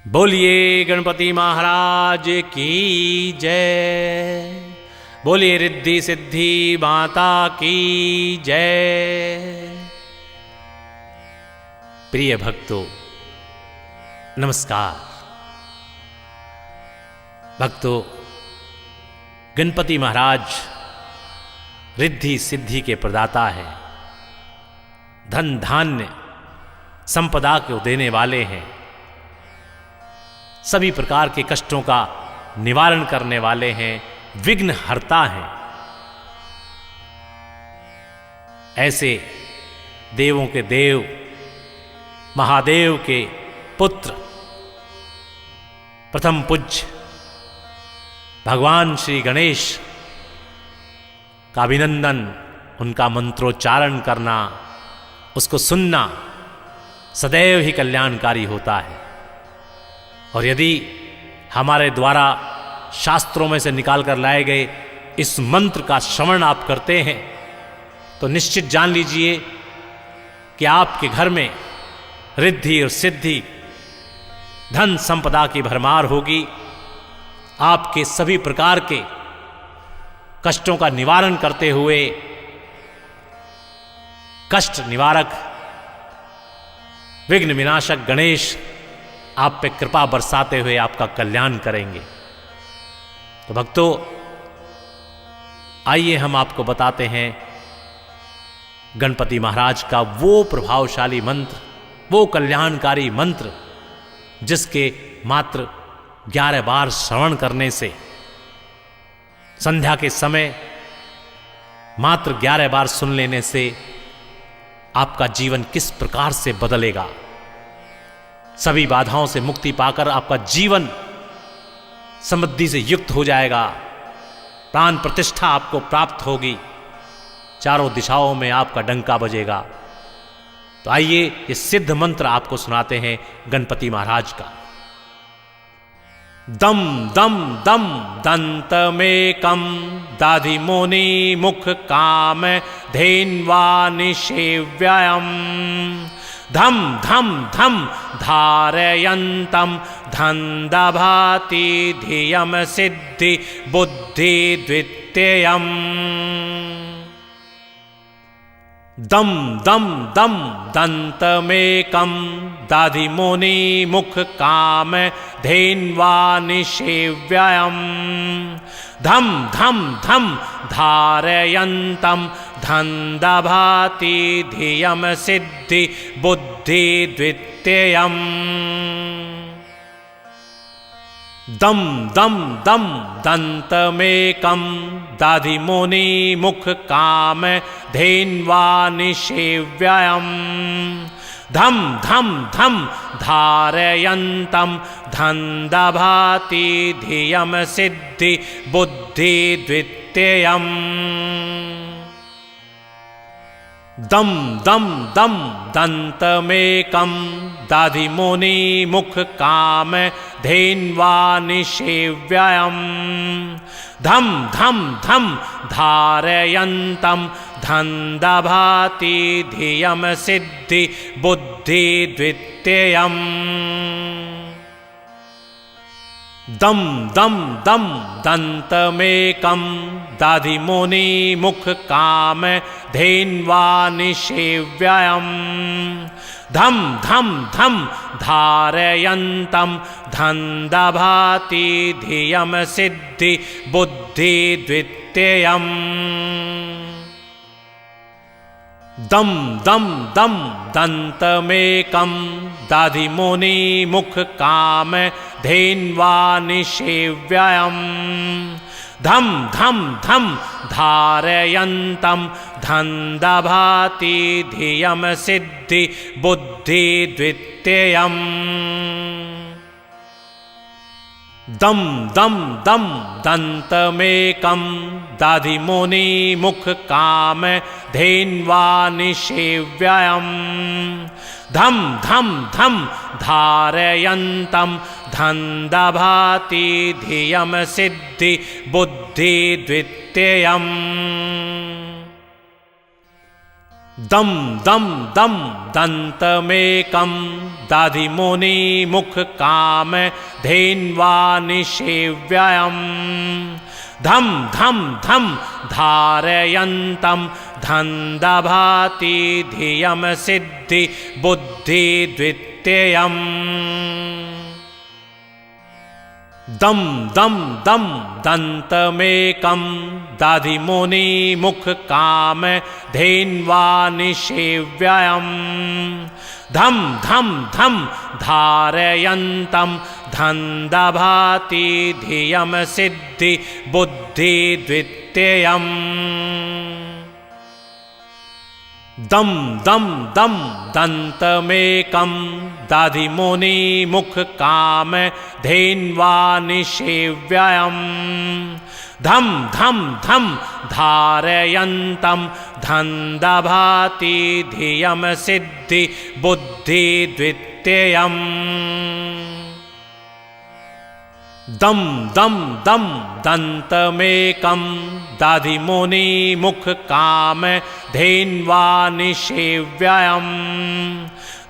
बोलिए गणपति महाराज की जय। बोलिए रिद्धि सिद्धि माता की जय। प्रिय भक्तों नमस्कार। भक्तों, गणपति महाराज रिद्धि सिद्धि के प्रदाता है, धन धान्य संपदा को देने वाले हैं, सभी प्रकार के कष्टों का निवारण करने वाले हैं, विघ्न हरता हैं। ऐसे देवों के देव महादेव के पुत्र प्रथम पूज्य भगवान श्री गणेश का अभिनंदन, उनका मंत्रोच्चारण करना, उसको सुनना सदैव ही कल्याणकारी होता है। और यदि हमारे द्वारा शास्त्रों में से निकाल कर लाए गए इस मंत्र का श्रवण आप करते हैं तो निश्चित जान लीजिए कि आपके घर में रिद्धि और सिद्धि, धन संपदा की भरमार होगी। आपके सभी प्रकार के कष्टों का निवारण करते हुए कष्ट निवारक विघ्न विनाशक गणेश आप पे कृपा बरसाते हुए आपका कल्याण करेंगे। तो भक्तों, आइए हम आपको बताते हैं गणपति महाराज का वो प्रभावशाली मंत्र, वो कल्याणकारी मंत्र जिसके मात्र 11 बार श्रवण करने से, संध्या के समय मात्र 11 बार सुन लेने से आपका जीवन किस प्रकार से बदलेगा। सभी बाधाओं से मुक्ति पाकर आपका जीवन समृद्धि से युक्त हो जाएगा, प्राण प्रतिष्ठा आपको प्राप्त होगी, चारों दिशाओं में आपका डंका बजेगा। तो आइए ये सिद्ध मंत्र आपको सुनाते हैं गणपति महाराज का। दम दम दम दंतमेकम दाधिमोनि मुख काम धेन्वा निषेव्ययम् धम धम धम धारयन्तम धन्दभाति धियम सिद्धि बुद्धि द्वितीयम् दम दम दम दंतमेकम दाधिमोनि मुख काम धेन्वा निषेव्ययम् धम धम धम धारयन्तम धन्दभाति धियम सिद्धि बुद्धि द्वितीयम् दम दम दम दंतमेकम दाधिमोनि मुख काम धेन्वा निषेव्ययम् धम धम धम धारयन्तम धन्दभाति धियम सिद्धि बुद्धि द्वितीयम् दम दम दम दंतमेकम दाधिमोनि मुख काम धेन्वा निषेव्ययम् धम धम धम धारयन्तम धन्दभाति धियम सिद्धि बुद्धि द्वितीयम् दम दम दम दंतमेकम दाधिमोनि मुख काम धेन्वा निषेव्ययम् धम धम धम धारयन्तम धन्दभाति धियम सिद्धि बुद्धि द्वितीयम् दम दम दम दंतमेकम दाधिमोनि मुख काम धेन्वा निषेव्ययम् धम धम धम धारयन्तम धन्दभाति धियम सिद्धि बुद्धि द्वितीयम् दम दम दम दंतमेकम दाधिमोनि मुख काम धेन्वा निषेव्ययम् धम धम धम धारयन्तम धन्दभाति धियम सिद्धि बुद्धि द्वितीयम् दम दम दम दन्तमेकं दधिमुनिमुख काम धेन्वा निषेव्ययम् धम धम धम धारयन्तं धन्दभाति धियम सिद्धि बुद्धि द्वितीयम् दम दम दम दन्तमेकं दधिमुनिमुख काम धेन्वा निषेव्ययम् धम धम धम धारयन्तं धन्दभाति धियम सिद्धि बुद्धि द्वितीयम् दम दम दम दन्तमेकं दधिमुनिमुख काम धेन्वा निषेव्ययम् धम धम धम धारयन्तं धन्दभाति धियम सिद्धि बुद्धि द्वितीयम् दम दम दम दन्तमेकं दधिमुनिमुख काम धेन्वा निषेव्ययम्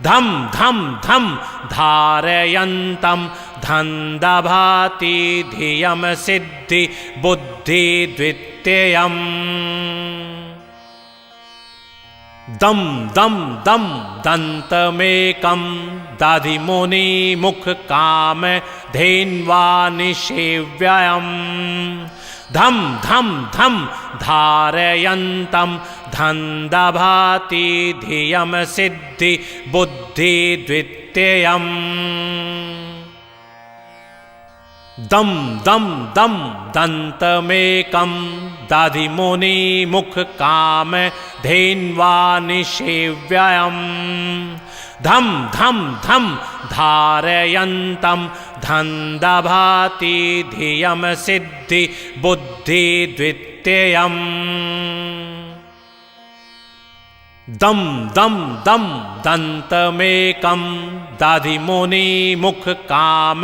धम धम धम धारयन्तं धन्दभाति धियम सिद्धि बुद्धि द्वितीयम् दम दम दम दन्तमेकं दधिमुनिमुख काम धेन्वा निषेव्ययम् धम धम धम धारयन्तं धन्दभाति धियम सिद्धि बुद्धि द्वितीयम् दम दम दम दन्तमेकं दधिमुनिमुख काम धेन्वा निषेव्ययम् धम धम धम धारयन्तं धन्दभाति धियम सिद्धि बुद्धि द्वितीयम् दम दम दम दन्तमेकं दधिमुनिमुख काम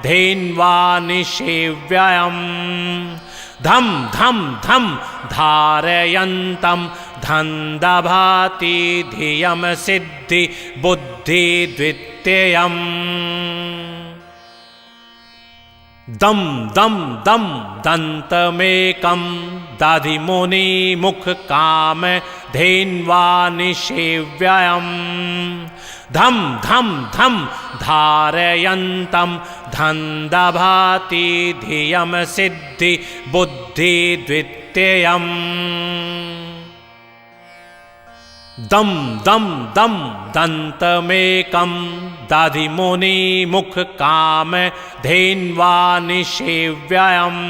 धेन्वा निषेव्ययम् धम धम धम धारयन्तं धन्दभाति धियम सिद्धि बुद्धि द्वितीयम् दम दम दम दन्तमेकं दधिमुनिमुख काम धेन्वा निषेव्ययम् धम धम धम धारयन्तं धन्दभाति धियम सिद्धि बुद्धि द्वितीयम् दम दम दम दन्तमेकं दधिमुनिमुख काम धेन्वा निषेव्ययम्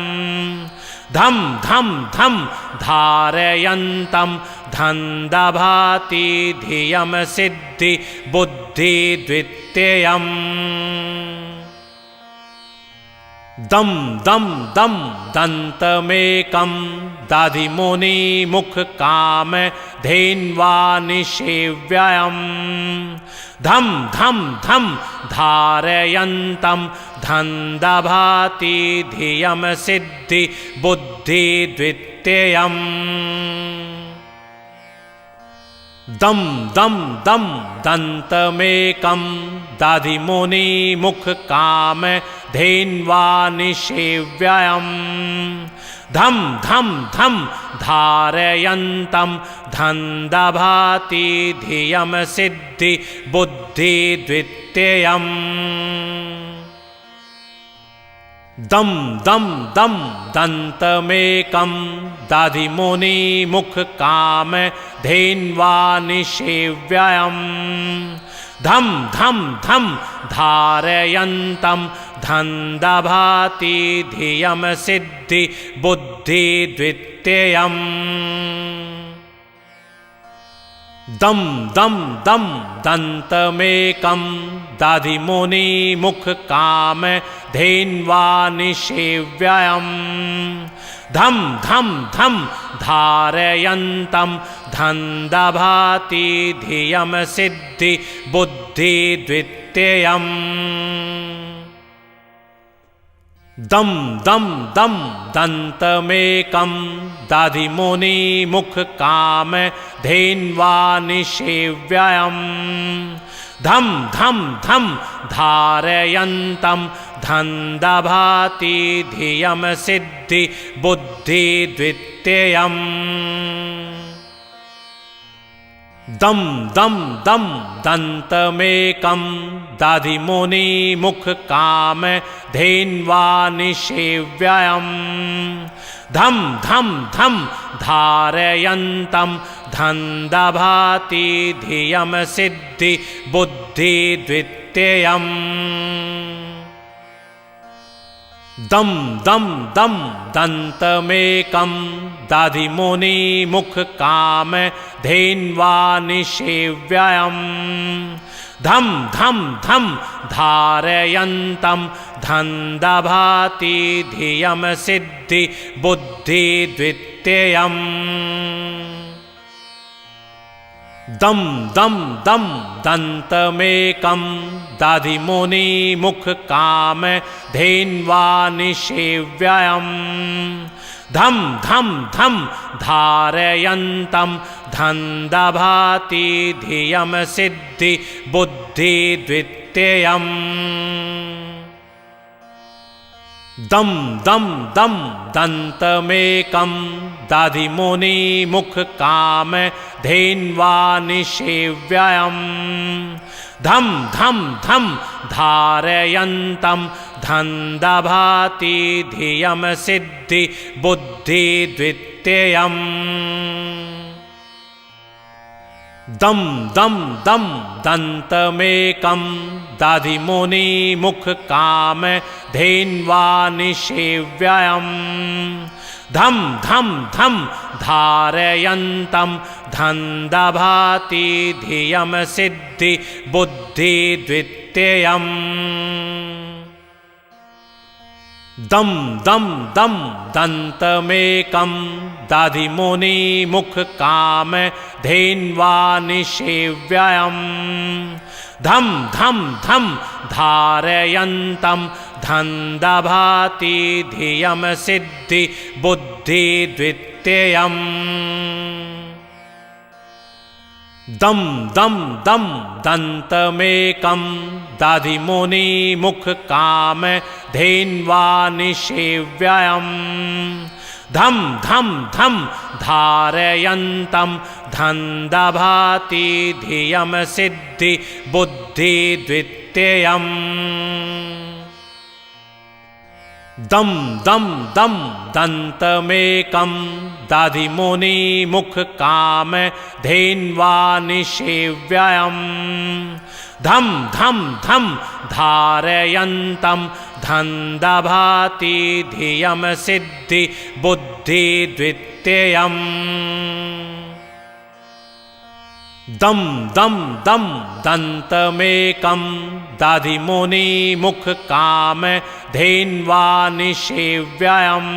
धम धम धम धारयन्तं धन्दभाति धियम सिद्धि बुद्धि द्वितीयम् दम दम दम दन्तमेकं दधिमुनिमुख काम धेन्वा निषेव्ययम् धम धम धम धारयन्तं धन्दभाति धियम सिद्धि बुद्धि द्वितीयम् दम दम दम दन्तमेकं दधिमुनिमुख काम धेन्वा निषेव्ययम् धम धम धम धारयन्तं धन्दभाति धियम सिद्धि बुद्धि द्वितीयम् दम दम दम दन्तमेकं दधिमुनिमुख काम धेन्वा निषेव्ययम् धम धम धम धारयन्तं धन्दभाति धियम सिद्धि बुद्धि द्वितीयम् दम दम दम दन्तमेकं दधिमुनिमुख काम धेन्वा निषेव्ययम् धम धम धम धारयन्तं धन्दभाति धियम सिद्धि बुद्धि द्वितीयम् दम दम दम दन्तमेकं दधिमुनिमुख काम धेन्वा निषेव्ययम् धम धम धम धारयन्तं धन्दभाति धियम सिद्धि बुद्धि द्वितीयम् दम दम दम दन्तमेकं दधिमुनिमुख काम धेन्वा निषेव्ययम् धम धम धम धारयन्तं धन्दभाति धियम सिद्धि बुद्धि द्वितीयम् दम दम दम दन्तमेकं दधिमुनिमुख काम धेन्वा निषेव्ययम् धम धम धम धारयन्तं धन्दभाति धियम सिद्धि बुद्धि द्वितीयम् दम दम दम दन्तमेकं दधिमुनिमुख काम धेन्वा निषेव्ययम् धम धम धम धारयन्तं धन्दभाति धियम सिद्धि बुद्धि द्वितीयम् दम दम दम दन्तमेकं दधिमुनिमुख काम धेन्वा निषेव्ययम् धम धम धम धारयन्तं धन्दभाति धियम सिद्धि बुद्धि द्वितीयम् दम दम दम दन्तमेकं दधिमुनिमुख काम धेन्वा निषेव्ययम् धम धम धम धारयन्तं धन्दभाति धियम सिद्धि बुद्धि द्वितीयम् दम दम दम दन्तमेकं दधिमुनिमुख काम धेन्वा निषेव्ययम् धम धम धम धारयन्तं धन्दभाति धियम सिद्धि बुद्धि द्वितीयम् दम दम दम दन्तमेकं दधिमुनिमुख काम धेन्वा निषेव्ययम् धम धम धम धारयन्तं धन्दभाति धियम सिद्धि बुद्धि द्वितीयम् दम दम दम दन्तमेकं दधिमुनिमुख काम धेन्वा निषेव्ययम् धम धम धम धारयन्तं धन्दभाति धियम सिद्धि बुद्धि द्वितीयम् दम दम दम दन्तमेकं दधिमुनिमुख काम धेन्वा निषेव्ययम्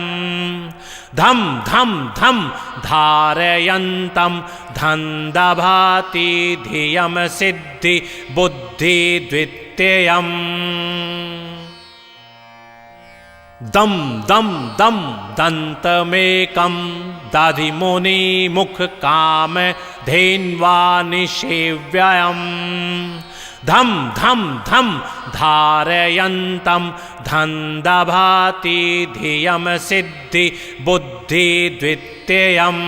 धम धम धम धारयन्तं धन्दभाति धियम सिद्धि बुद्धि द्वितीयम् दम दम दम दन्तमेकं दधिमुनिमुख काम धेन्वा निषेव्ययम् धम धम धम धारयन्तं धन्दभाति धियम सिद्धि बुद्धि द्वितीयम्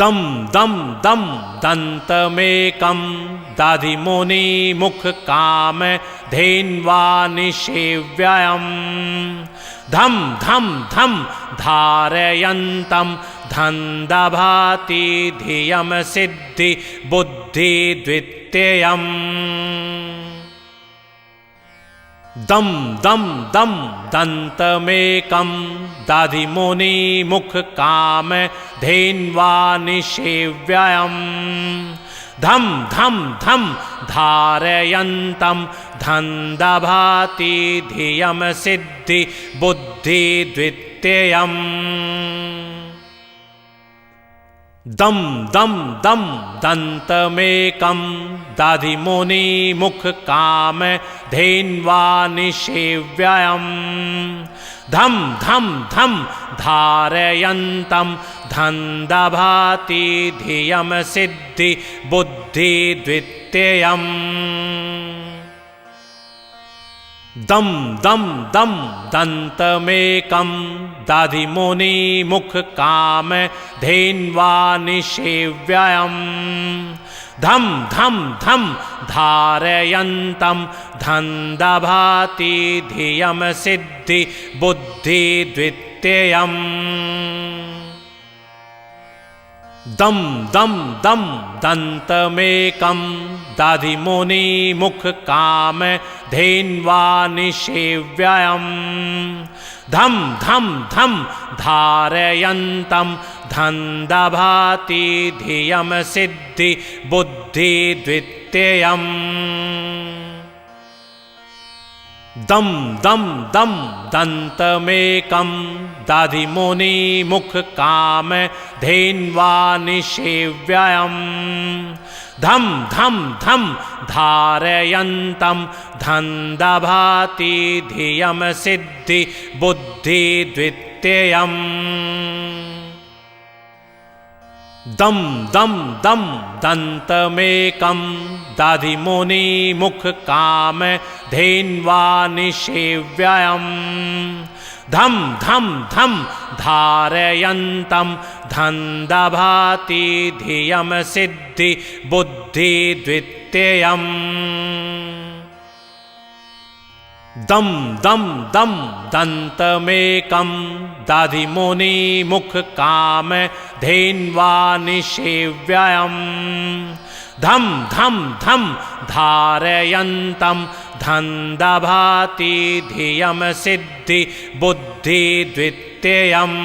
दम दम दम दन्तमेकं दधिमुनिमुख काम धेन्वा निषेव्ययम् धम धम धम धारयन्तं धन्दभाति धियम सिद्धि बुद्धि द्वितीयम् दम दम दम दन्तमेकं दधिमुनिमुख काम धेन्वा निषेव्ययम् धम धम धम धारयन्तं धन्दभाति धियम सिद्धि बुद्धि द्वितीयम् दम दम दम दन्तमेकं दधिमुनिमुख काम धेन्वा निषेव्ययम् धम धम धम धारयन्तं धन्दभाति धियम सिद्धि बुद्धि द्वितीयम् दम दम दम दन्तमेकं दधिमुनिमुख काम धेन्वा निषेव्ययम् धम धम धम धारयन्तं धन्दभाति धियम सिद्धि बुद्धि द्वितीयम् दम दम दम दन्तमेकं दधिमुनिमुख काम धेन्वा निषेव्ययम् धम धम धम धारयन्तं धन्दभाति धियम सिद्धि बुद्धि द्वितीयम् दम दम दम दन्तमेकं दधिमुनिमुख काम धेन्वा निषेव्ययम् धम धम धम धारयन्तं धन्दभाति धियम सिद्धि बुद्धि द्वितीयम् दम दम दम दन्तमेकं दधिमुनिमुख काम धेन्वा निषेव्ययम् धम धम धम धारयन्तं धन्दभाति धियम सिद्धि बुद्धि द्वितीयम् दम दम दम दन्तमेकं दधिमुनिमुख काम धेन्वा निषेव्ययम् धम धम धम धारयन्तं धन्दभाति धियम सिद्धि बुद्धि द्वितीयम्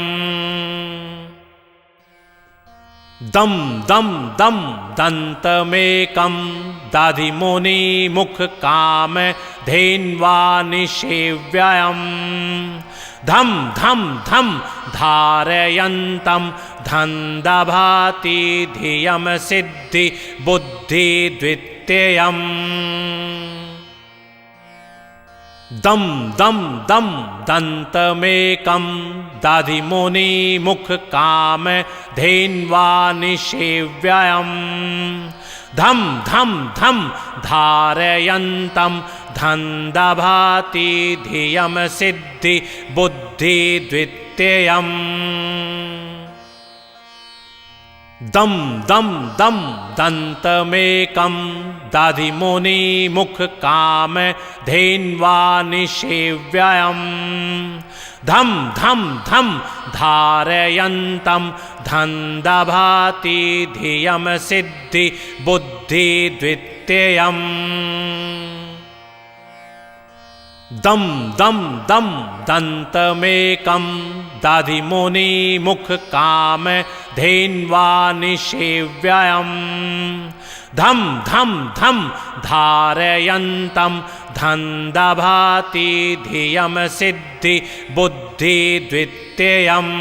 दम दम दम दन्तमेकं दधिमुनिमुख काम धेन्वा निषेव्ययम् धम धम धम धारयन्तं धन्दभाति धियम सिद्धि बुद्धि द्वितीयम् दम दम दम दन्तमेकं दधिमुनिमुख काम धेन्वा निषेव्ययम् धम धम धम धारयन्तं धन्दभाति धियम सिद्धि बुद्धि द्वितीयम् दम दम दम दन्तमेकं दधिमुनिमुख काम धेन्वा निषेव्ययम् धम धम धम धारयन्तं धन्दभाति धियम सिद्धि बुद्धि द्वितीयम् दम दम दम दन्तमेकं दधिमुनिमुख काम धेन्वा निषेव्ययम् धम धम धम धारयन्तं धन्दभाति धियम सिद्धि बुद्धि द्वितीयम्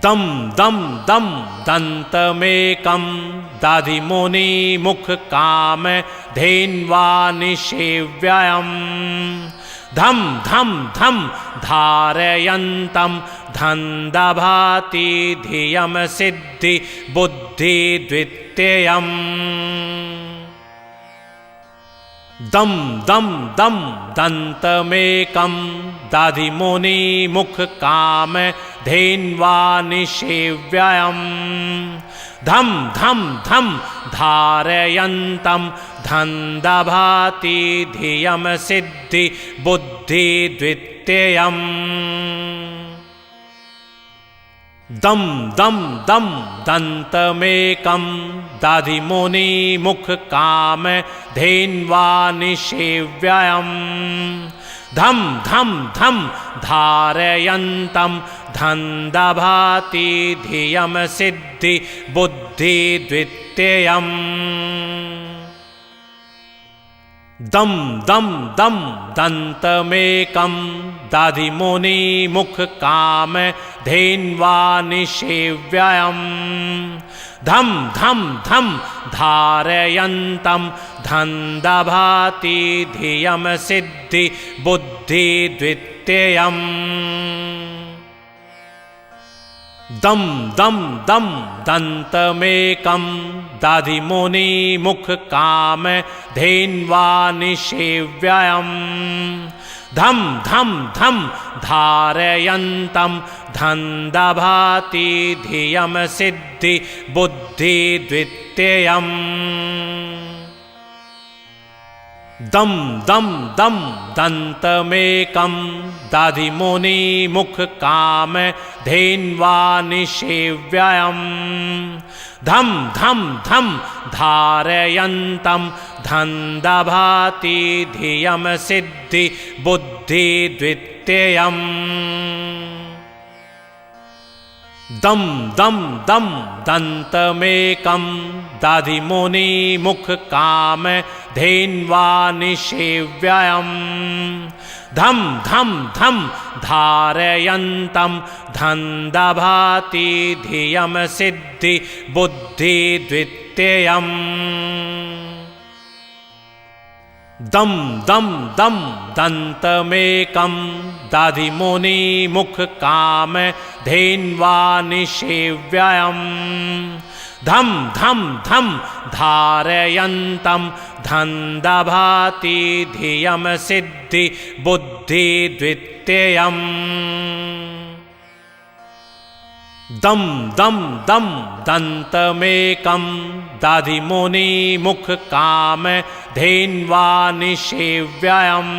दम दम दम दन्तमेकं दधिमुनिमुख काम धेन्वा निषेव्ययम् धम धम धम धारयन्तं धन्दभाति धियम सिद्धि बुद्धि द्वितीयम् दम दम दम दन्तमेकं दधिमुनिमुख काम धेन्वा निषेव्ययम् धम धम धम धारयन्तं धन्दभाति धियम सिद्धि बुद्धि द्वितीयम् दम दम दम दन्तमेकं दधिमुनिमुख काम धेन्वा निषेव्ययम् धम धम धम धारयन्तं धन्दभाति धियम सिद्धि बुद्धि द्वितीयम् दम दम दम दन्तमेकं दधिमुनिमुख काम धेन्वा निषेव्ययम् धम धम धम धारयन्तं धन्दभाति धियम सिद्धि बुद्धि द्वितीयम् दम दम दम दन्तमेकं दधिमुनिमुख काम धेन्वा निषेव्ययम् धम धम धम धारयन्तं धन्दभाति धियम सिद्धि बुद्धि द्वितीयम् दम दम दम दन्तमेकं दधिमुनिमुख काम धेन्वा निषेव्ययम् धम धम धम धारयन्तं धन्दभाति धियम सिद्धि बुद्धि द्वितीयम् दम दम दम दन्तमेकं दधिमुनिमुख काम धेन्वा निषेव्ययम् धम धम धम धारयन्तं धन्दभाति धियम सिद्धि बुद्धि द्वितीयम् दम दम दम दन्तमेकं दधिमुनिमुख काम धेन्वा निषेव्ययम् धम धम धम धारयन्तं धन्दभाति धियम सिद्धि बुद्धि द्वितीयम् दम दम दम दन्तमेकं दधिमुनिमुख काम धेन्वा निषेव्ययम्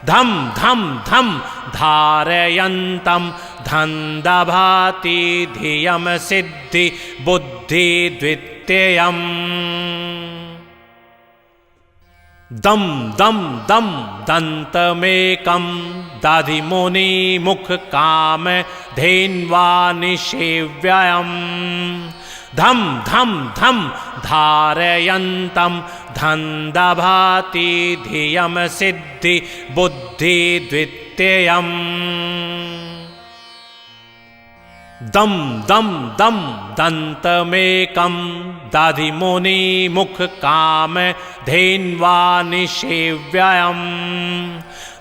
धम धम धम धारयन्तं धन्दभाति धियम सिद्धि बुद्धि द्वितीयम् दम दम दम दन्तमेकं दधिमुनिमुख काम धेन्वा निषेव्ययम् धम धम धम धारयन्तं धन्दभाति धियम सिद्धि बुद्धि द्वितीयम् दम दम दम दन्तमेकं दधिमुनिमुख काम धेन्वा निषेव्ययम्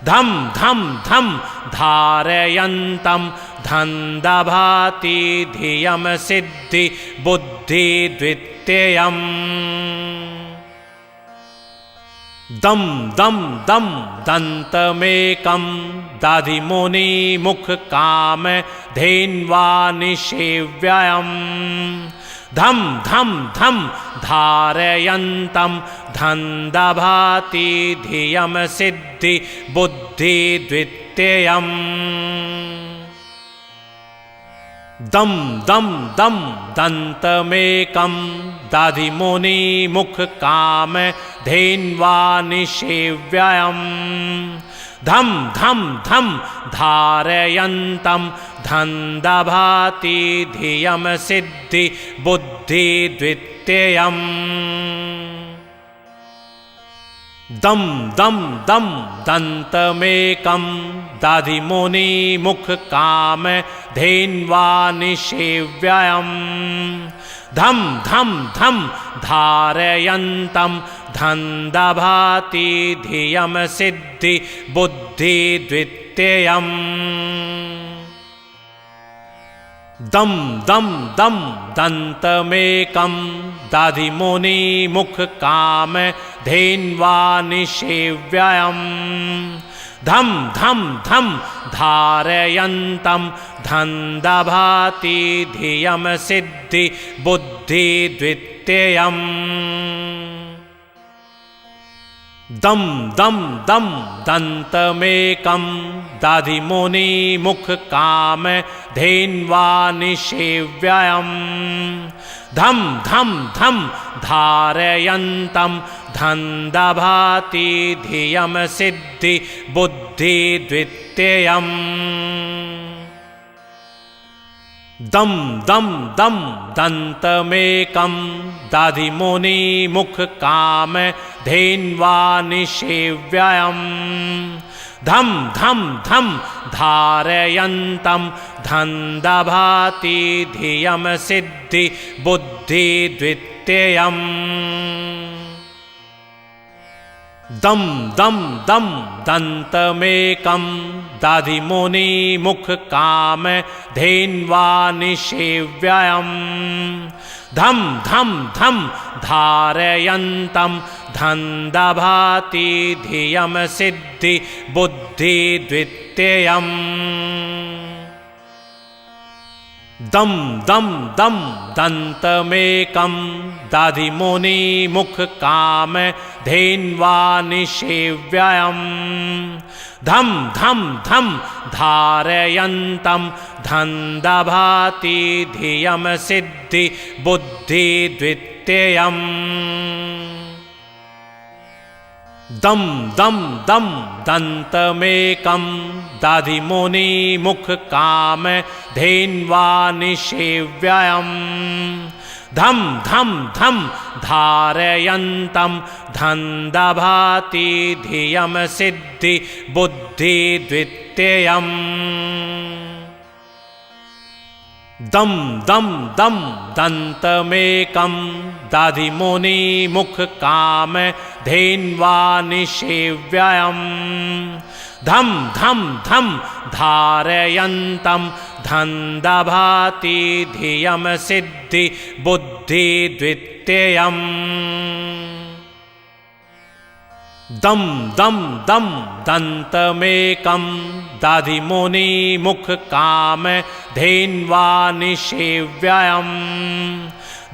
धम धम धम धारयन्तं धन्दभाति धियम सिद्धि बुद्धि द्वितीयम् दम दम दम दन्तमेकं दधिमुनिमुख काम धेन्वा निषेव्ययम् धम धम धम धारयन्तं धन्दभाति धियम सिद्धि बुद्धि द्वितीयम् दम दम दम दन्तमेकं दधिमुनिमुख काम धेन्वा निषेव्ययम् धम धम धम धारयन्तं धन्दभाति धियम सिद्धि बुद्धि द्वितीयम् दम दम दम दन्तमेकं दधिमुनिमुख काम धेन्वा निषेव्ययम् धम धम धम धारयन्तं धन्दभाति धियम सिद्धि बुद्धि द्वितीयम् दम दम दम दन्तमेकं दधिमुनिमुख काम धेन्वा निषेव्ययम् धम धम धम धारयन्तं धन्दभाति धियम सिद्धि बुद्धि द्वितीयम् दम दम दम दन्तमेकं दधिमुनिमुख काम धेन्वा निषेव्ययम् धम धम धम धारयन्तं धन्दभाति धियम सिद्धि बुद्धि द्वितीयम् दम दम दम दन्तमेकं दधिमुनिमुख काम धेन्वा निषेव्ययम् धम धम धम धारयन्तं धन्दभाति धियम सिद्धि बुद्धि द्वितीयम् दम दम दम दन्तमेकं दधिमुनिमुख काम धेन्वा निषेव्ययम् धम धम धम धारयन्तं धन्दभाति धियम सिद्धि बुद्धि द्वितीयम् दम दम दम दन्तमेकं दधिमुनिमुख काम धेन्वा निषेव्ययम् धम धम धम धारयन्तं धन्दभाति धियम सिद्धि बुद्धि द्वितीयम् दम दम दम दन्तमेकं दधिमुनिमुख काम धेन्वा निषेव्ययम् धम धम धम धारयन्तं धन्दभाति धियम सिद्धि बुद्धि द्वितीयम् दम दम दम दन्तमेकं दधिमुनिमुख काम धेन्वा निषेव्ययम् धम धम धम धारयन्तं धन्दभाति धियम सिद्धि बुद्धि द्वितीयम् दम दम दम दन्तमेकं दधिमुनिमुख काम धेन्वा निषेव्ययम्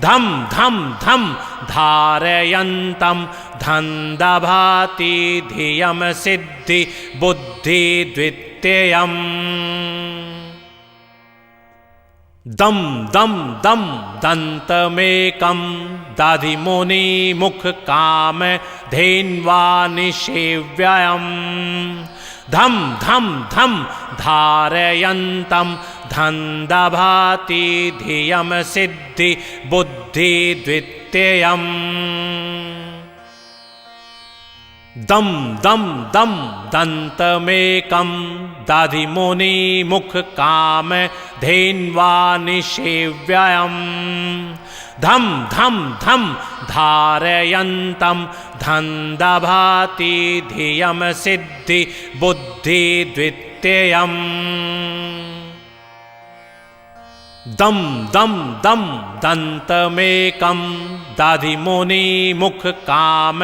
धम धम धम धारयन्तं धन्दभाति धियम सिद्धि बुद्धि द्वितीयम् दम दम दम दन्तमेकं दधिमुनिमुख काम धेन्वा निषेव्ययम् धम धम धम धारयन्तं धन्दभाति धियम सिद्धि बुद्धि द्वितीयम् दम दम दम दन्तमेकं दधिमुनिमुख काम धेन्वा निषेव्ययम् धम धम धम धारयन्तं धन्दभाति धियम सिद्धि बुद्धि द्वितीयम् दम दम दम दन्तमेकं दधिमुनिमुख काम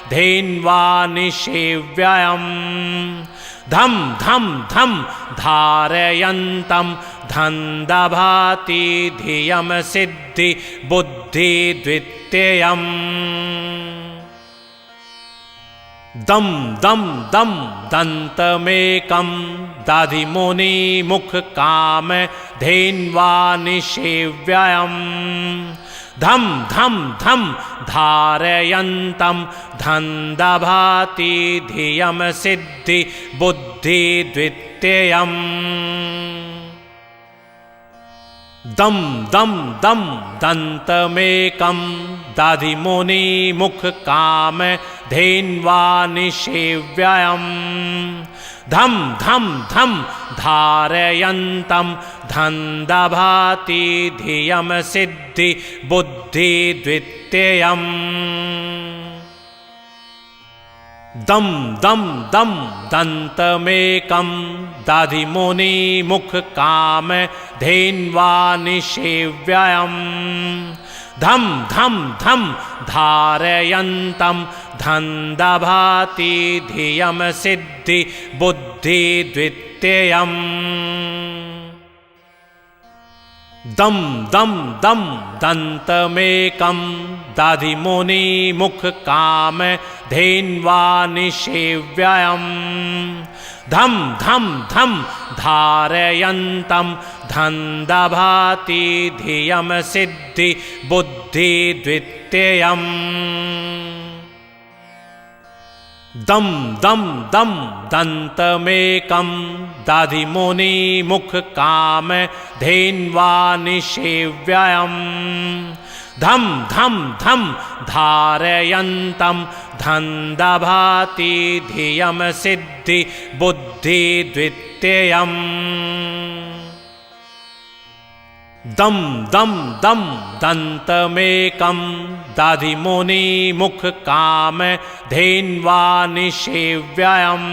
धेन्वा निषेव्ययम् धम धम धम धारयन्तं धन्दभाति धियम सिद्धि बुद्धि द्वितीयम् दम दम दम दन्तमेकं दधिमुनिमुख काम धेन्वा निषेव्ययम् धम धम धम धारयन्तं धन्दभाति धियम सिद्धि बुद्धि द्वितीयम् दम दम दम दन्तमेकं दधिमुनिमुख काम धेन्वा निषेव्ययम् धम धम धम धारयन्तं धन्दभाति धियम सिद्धि बुद्धि द्वितीयम् दम दम दम दन्तमेकं दधिमुनिमुख काम धेन्वा निषेव्ययम् धम धम धम धारयन्तं धन्दभाति धियम सिद्धि बुद्धि द्वितीयम् दम दम दम दन्तमेकं दधिमुनिमुख काम धेन्वा निषेव्ययम् धम धम धम धारयन्तं धन्दभाति धियम सिद्धि बुद्धि द्वितीयम् दम दम दम दंतमेकम दधिमुनि मुख काम धेन्वा निषेव्ययम् धम धम धम धारयन्तम धन्दभाति धियम सिद्धि बुद्धि द्वितीयम् दम दम दम दंतमेकम दधिमुनि मुख काम धेन्वा निषेव्ययम्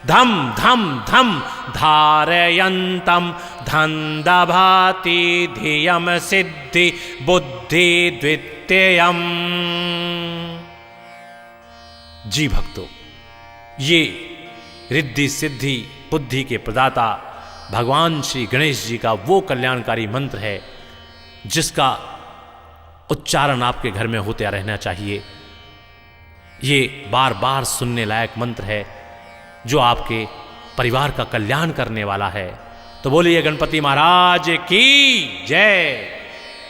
धम धम धम धारयन्तम धन्दभाति धियम सिद्धि बुद्धि द्वितीयम्। जी भक्तों, ये रिद्धि सिद्धि बुद्धि के प्रदाता भगवान श्री गणेश जी का वो कल्याणकारी मंत्र है जिसका उच्चारण आपके घर में होते रहना चाहिए। ये बार बार सुनने लायक मंत्र है जो आपके परिवार का कल्याण करने वाला है। तो बोलिए गणपति महाराज की जय।